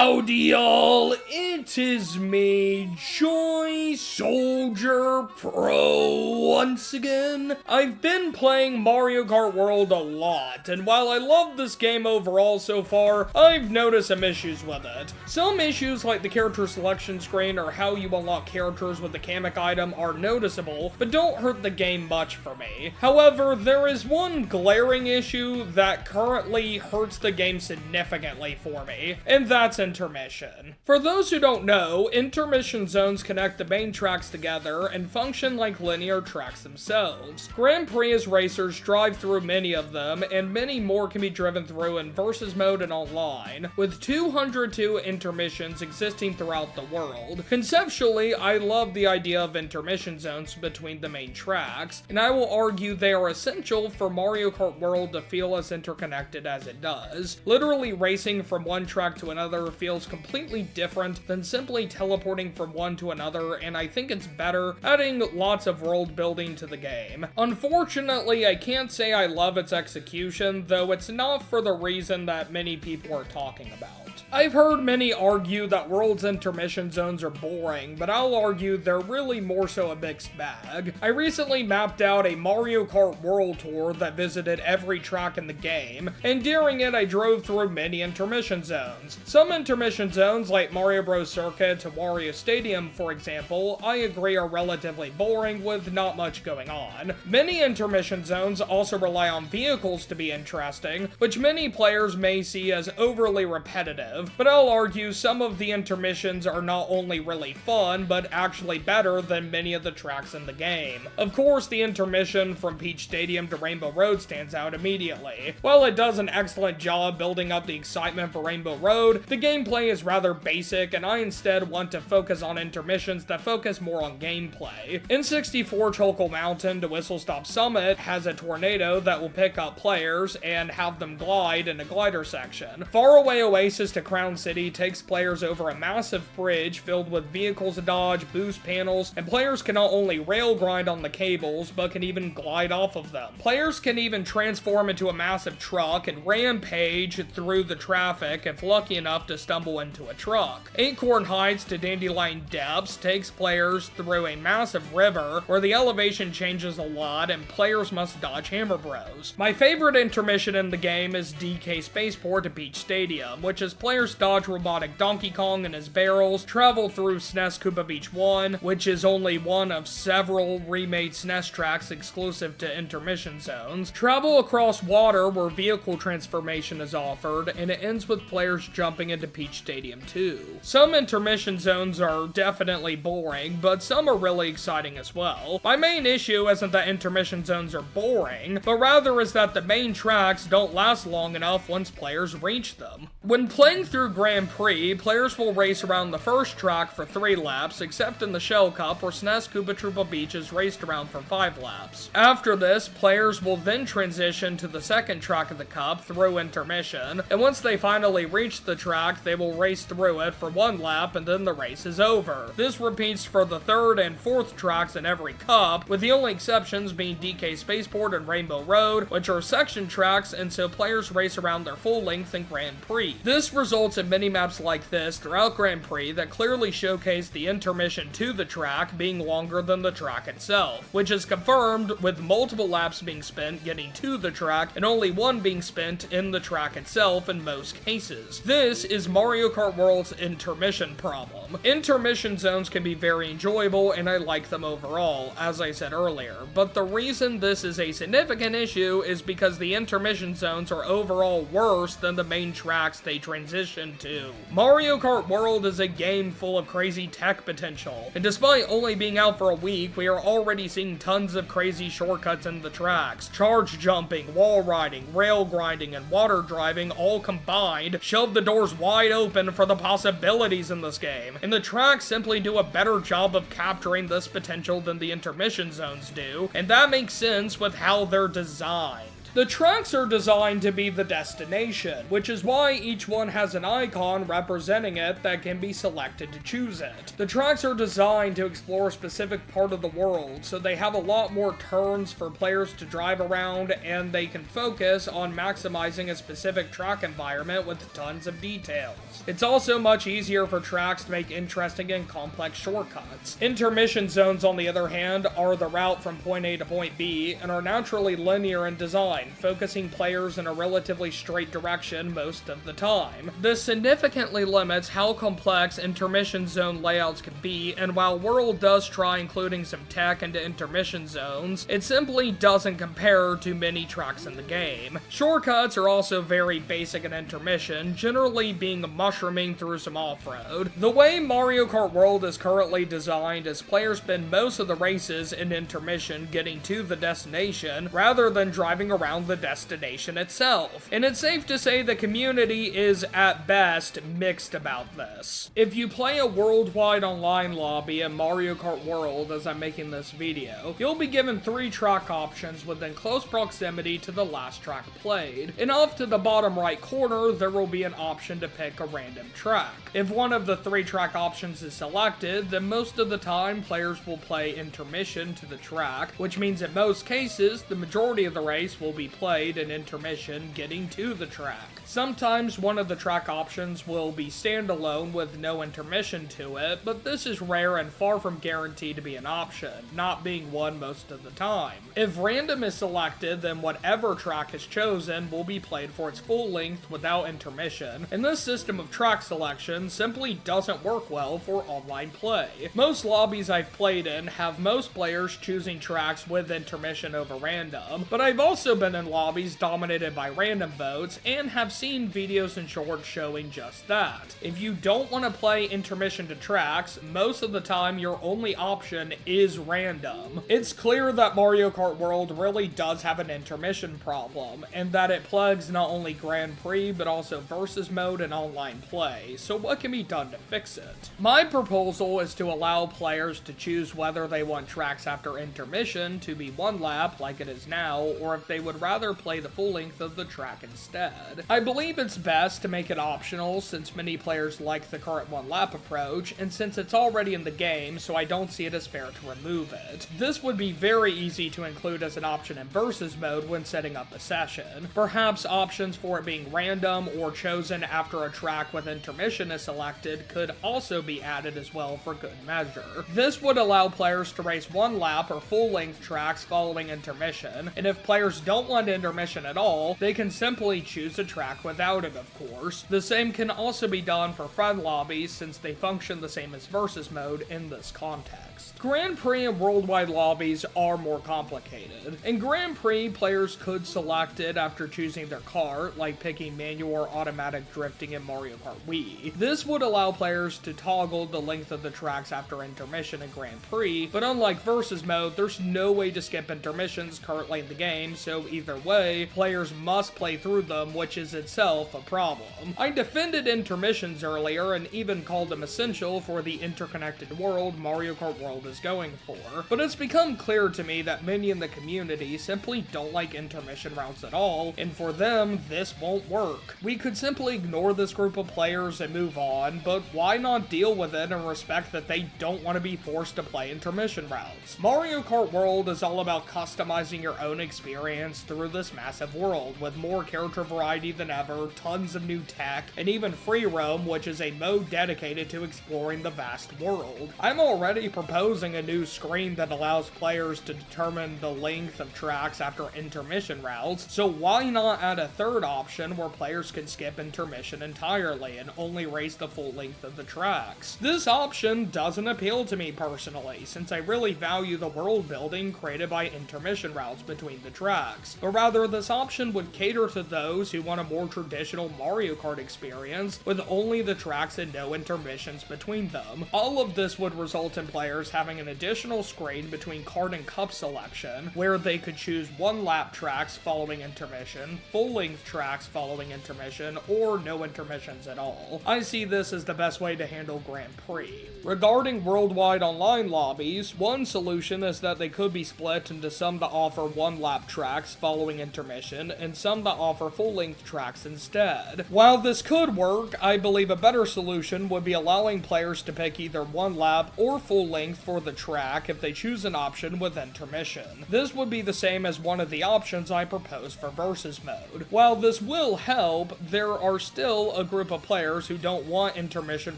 Howdy y'all, it is me, Joy Soldier Pro once again. I've been playing Mario Kart World a lot, and while I love this game overall so far, I've noticed some issues with it. Some issues like the character selection screen or how you unlock characters with the Kamek item are noticeable, but don't hurt the game much for me. However, there is one glaring issue that currently hurts the game significantly for me, and that's intermission. For those who don't know, intermission zones connect the main tracks together and function like linear tracks themselves. Grand Prix racers drive through many of them, and many more can be driven through in versus mode and online, with 202 intermissions existing throughout the world. Conceptually, I love the idea of intermission zones between the main tracks, and I will argue they are essential for Mario Kart World to feel as interconnected as it does. Literally racing from one track to another feels completely different than simply teleporting from one to another, and I think it's better adding lots of world building to the game. Unfortunately, I can't say I love its execution, though it's not for the reason that many people are talking about. I've heard many argue that World's intermission zones are boring, but I'll argue they're really more so a mixed bag. I recently mapped out a Mario Kart World Tour that visited every track in the game, and during it I drove through many intermission zones. Some intermission zones, like Mario Bros. Circuit to Wario Stadium for example, I agree are relatively boring with not much going on. Many intermission zones also rely on vehicles to be interesting, which many players may see as overly repetitive. But I'll argue some of the intermissions are not only really fun, but actually better than many of the tracks in the game. Of course, the intermission from Peach Stadium to Rainbow Road stands out immediately. While it does an excellent job building up the excitement for Rainbow Road, the gameplay is rather basic, and I instead want to focus on intermissions that focus more on gameplay. N64 Choco Mountain to Whistle Stop Summit has a tornado that will pick up players and have them glide in a glider section. Faraway Oasis to Crown City takes players over a massive bridge filled with vehicles to dodge, boost panels, and players can not only rail grind on the cables, but can even glide off of them. Players can even transform into a massive truck and rampage through the traffic if lucky enough to stumble into a truck. Acorn Heights to Dandelion Depths takes players through a massive river where the elevation changes a lot and players must dodge Hammer Bros. My favorite intermission in the game is DK Spaceport to Peach Stadium, which is players dodge robotic Donkey Kong and his barrels, travel through SNES Koopa Beach 1, which is only one of several remade SNES tracks exclusive to intermission zones, travel across water where vehicle transformation is offered, and it ends with players jumping into Peach Stadium 2. Some intermission zones are definitely boring, but some are really exciting as well. My main issue isn't that intermission zones are boring, but rather is that the main tracks don't last long enough once players reach them. When playing through Grand Prix, players will race around the first track for 3 laps, except in the Shell Cup where SNES Koopa Troopa Beach is raced around for 5 laps. After this, players will then transition to the second track of the cup through intermission, and once they finally reach the track, they will race through it for 1 lap and then the race is over. This repeats for the third and fourth tracks in every cup, with the only exceptions being DK Spaceport and Rainbow Road, which are section tracks, and so players race around their full length in Grand Prix. This results in mini-maps like this throughout Grand Prix that clearly showcase the intermission to the track being longer than the track itself, which is confirmed with multiple laps being spent getting to the track and only one being spent in the track itself in most cases. This is Mario Kart World's intermission problem. Intermission zones can be very enjoyable and I like them overall, as I said earlier, but the reason this is a significant issue is because the intermission zones are overall worse than the main tracks they transition to. Mario Kart World is a game full of crazy tech potential, and despite only being out for a week, we are already seeing tons of crazy shortcuts in the tracks. Charge jumping, wall riding, rail grinding, and water driving all combined shove the doors wide open for the possibilities in this game, and the tracks simply do a better job of capturing this potential than the intermission zones do, and that makes sense with how they're designed. The tracks are designed to be the destination, which is why each one has an icon representing it that can be selected to choose it. The tracks are designed to explore a specific part of the world, so they have a lot more turns for players to drive around, and they can focus on maximizing a specific track environment with tons of details. It's also much easier for tracks to make interesting and complex shortcuts. Intermission zones, on the other hand, are the route from point A to point B, and are naturally linear in design, focusing players in a relatively straight direction most of the time. This significantly limits how complex intermission zone layouts can be, and while World does try including some tech into intermission zones, it simply doesn't compare to many tracks in the game. Shortcuts are also very basic in Intermission, generally being mushrooming through some off-road. The way Mario Kart World is currently designed is players spend most of the races in Intermission getting to the destination, rather than driving around the destination itself. And it's safe to say the community is, at best, mixed about this. If you play a worldwide online lobby in Mario Kart World as I'm making this video, you'll be given 3 track options within close proximity to the last track played. And off to the bottom right corner, there will be an option to pick a random track. If one of the 3 track options is selected, then most of the time players will play Intermission to the track, which means in most cases, the majority of the race will be played in Intermission getting to the track. Sometimes one of the track options will be standalone with no intermission to it, but this is rare and far from guaranteed to be an option, not being one most of the time. If random is selected, then whatever track is chosen will be played for its full length without intermission, and this system of track selection simply doesn't work well for online play. Most lobbies I've played in have most players choosing tracks with intermission over random, but I've also been in lobbies dominated by random votes and have seen videos and shorts showing just that. If you don't want to play intermission to tracks, most of the time your only option is random. It's clear that Mario Kart World really does have an intermission problem, and that it plugs not only Grand Prix but also versus mode and online play, so what can be done to fix it? My proposal is to allow players to choose whether they want tracks after intermission to be 1 lap like it is now, or if they would rather play the full length of the track instead. I believe it's best to make it optional since many players like the current 1 lap approach, and since it's already in the game, so I don't see it as fair to remove it. This would be very easy to include as an option in versus mode when setting up a session. Perhaps options for it being random or chosen after a track with intermission is selected could also be added as well for good measure. This would allow players to race 1 lap or full-length tracks following intermission, and if players don't want intermission at all, they can simply choose a track without it, of course. The same can also be done for friend lobbies since they function the same as versus mode in this context. Grand Prix and worldwide lobbies are more complicated. In Grand Prix, players could select it after choosing their kart, like picking manual or automatic drifting in Mario Kart Wii. This would allow players to toggle the length of the tracks after intermission in Grand Prix, but unlike versus mode, there's no way to skip intermissions currently in the game, so either way, players must play through them, which is itself a problem. I defended intermissions earlier and even called them essential for the interconnected world Mario Kart World is going for, but it's become clear to me that many in the community simply don't like intermission routes at all, and for them, this won't work. We could simply ignore this group of players and move on, but why not deal with it and respect that they don't want to be forced to play intermission routes? Mario Kart World is all about customizing your own experience through this massive world, with more character variety than ever, tons of new tech, and even free roam, which is a mode dedicated to exploring the vast world. I'm already proposing a new screen that allows players to determine the length of tracks after intermission routes, so why not add a third option where players can skip intermission entirely and only race the full length of the tracks? This option doesn't appeal to me personally, since I really value the world building created by intermission routes between the tracks, but rather this option would cater to those who want a more traditional Mario Kart experience with only the tracks and no intermissions between them. All of this would result in players having an additional screen between kart and cup selection, where they could choose 1 lap tracks following intermission, full-length tracks following intermission, or no intermissions at all. I see this as the best way to handle Grand Prix. Regarding worldwide online lobbies, one solution is that they could be split into some that offer 1 lap tracks following intermission, and some that offer full-length tracks instead. While this could work, I believe a better solution would be allowing players to pick either one lap or full length for the track if they choose an option with intermission. This would be the same as one of the options I proposed for versus mode. While this will help, there are still a group of players who don't want intermission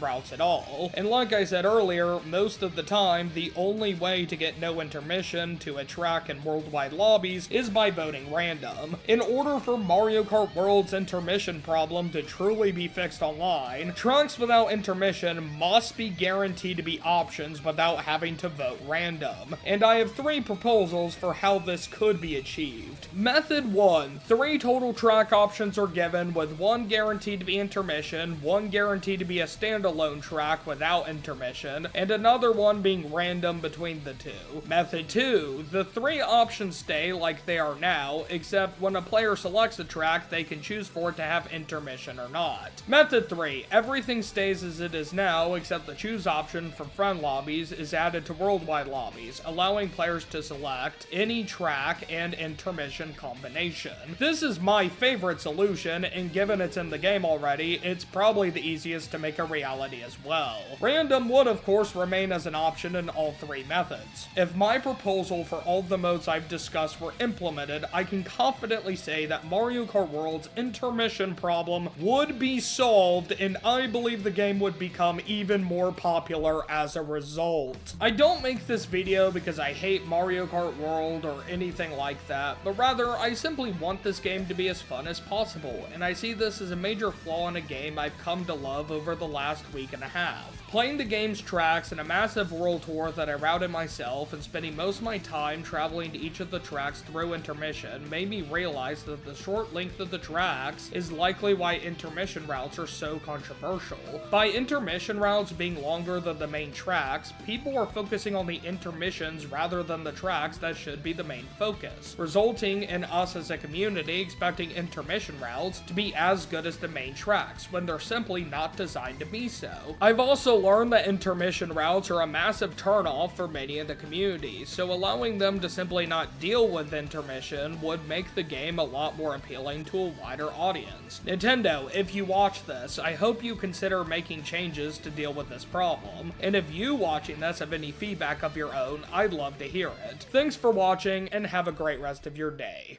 routes at all. And like I said earlier, most of the time, the only way to get no intermission to a track in worldwide lobbies is by voting random. In order for Mario Kart World's intermission problem to truly be fixed online, tracks without intermission must be guaranteed to be options without having to vote random. And I have 3 proposals for how this could be achieved. Method 1. 3 total track options are given, with 1 guaranteed to be intermission, 1 guaranteed to be a standalone track without intermission, and another one being random between the 2. Method 2. The 3 options stay like they are now, except when a player selects a track, they can choose for it to have intermission or not. Method 3. Everything stays as it is now, except the choose option from friend lobbies is added to worldwide lobbies, allowing players to select any track and intermission combination. This is my favorite solution, and given it's in the game already, it's probably the easiest to make a reality as well. Random would of course remain as an option in all 3 methods. If my proposal for all the modes I've discussed were implemented, I can confidently say that Mario Kart World's intermission problem would be solved, and I believe the game would become even more popular as a result. I don't make this video because I hate Mario Kart World or anything like that, but rather I simply want this game to be as fun as possible, and I see this as a major flaw in a game I've come to love over the last week and a half. Playing the game's tracks in a massive world tour that I routed myself and spending most of my time traveling to each of the tracks through intermission made me realize that the short length of the tracks is likely why intermission routes are so controversial. By intermission routes being longer than the main tracks, people are focusing on the intermissions rather than the tracks that should be the main focus, resulting in us as a community expecting intermission routes to be as good as the main tracks, when they're simply not designed to be so. I've also learned that intermission routes are a massive turnoff for many in the community, so allowing them to simply not deal with intermission would make the game a lot more appealing to a wider audience. Nintendo, if you watch this, I hope you consider making changes to deal with this problem, and if you watching this have any feedback of your own, I'd love to hear it. Thanks for watching, and have a great rest of your day.